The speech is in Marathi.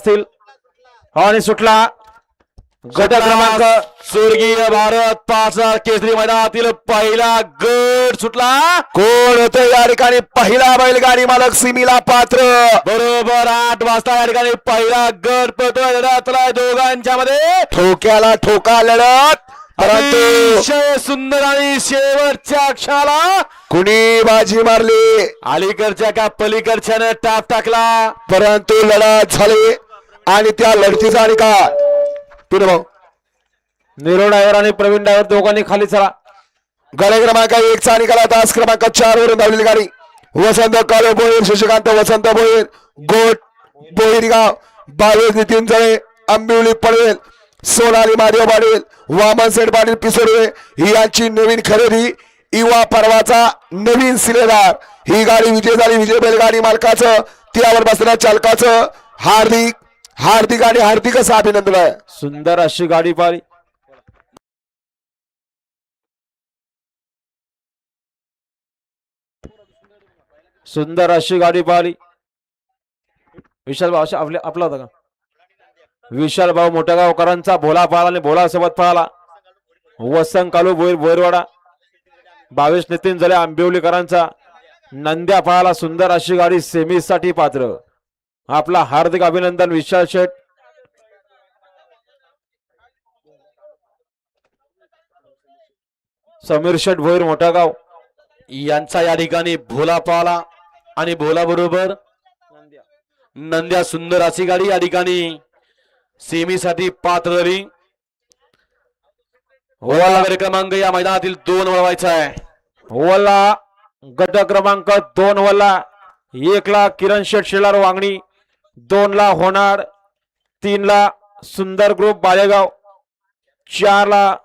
असतील आणि सुटला गट क्रमांक स्वर्गीय भारत 5000 केसरी मैदानातील पहिला गट सुटला. कोण होते या ठिकाणी पहिला बैलगाडी मालक सीमीला पात्र. बरोबर 8 वाजता या ठिकाणी पहिला गट पळतोय. लढतला दोघांच्या मध्ये ठोक्याला ठोका लढत, परंतु अतिशय सुंदर आणि शेवटच्या क्षणाला कुणी बाजी मारली अलीकडच्या का पलीकडच्याने टाप टाकला. परंतु लढत झाली आणि त्या लढतीचा निकाल भाऊ निरो ड्रायव्हर आणि प्रवीण ड्रायव्हर दोघांनी खाली चला. गडे क्रमांक 1 चा निकाल. तास क्रमांक 4 वरून धावलेली गाडी वसंत कालो भोईर, शशिकांत वसंत भोईर, गोट बोईरगाव, 22 नितीन जळे, आंबिवली पडवेल, सोनाली महादेव पाटील, वामन सेठ पाटील पिसोरवे यांची नवीन खरेदी. युवा पर्वाचा नवीन सिलेदार. ही गाडी विजय झाली. विजय बैलगाडी मालकाचं, त्यावर बसणाऱ्या चालकाचं हार्दिक हार्दिक आणि हार्दिक असं अभिनंदन आहे. सुंदर अशी गाडी पाहिली. सुंदर अशी गाडी पाहिली. विशाल भाऊ आपला होता का? विशाल भाऊ मोठ्या गावकरांचा भोला पळाला आणि भोला सोबत पळाला. वसंत कालू बोईरवाडा, 22 नितीन जले आंबिवलीकरांचा नंद्या पळाला. सुंदर अशी गाडी सेमी साठी पात्र. आपला हार्दिक अभिनंदन विशाल शेठ. समीर शेठ भोईर मोठा गाव यांचा या ठिकाणी भोला पाला आणि भोला बरोबर नंद्या. सुंदर अशी गाडी या ठिकाणी सेमीसाठी पात्र झाली. ओवाला क्रमांक या मैदानातील 2 वळवायचा आहे. ओवाला गट क्रमांक 2 वल्ला. 1 ला किरण शेठ शेलार वांगणी, 2 ला होणार, 3 ला सुंदर ग्रुप बाळेगाव, 4 ला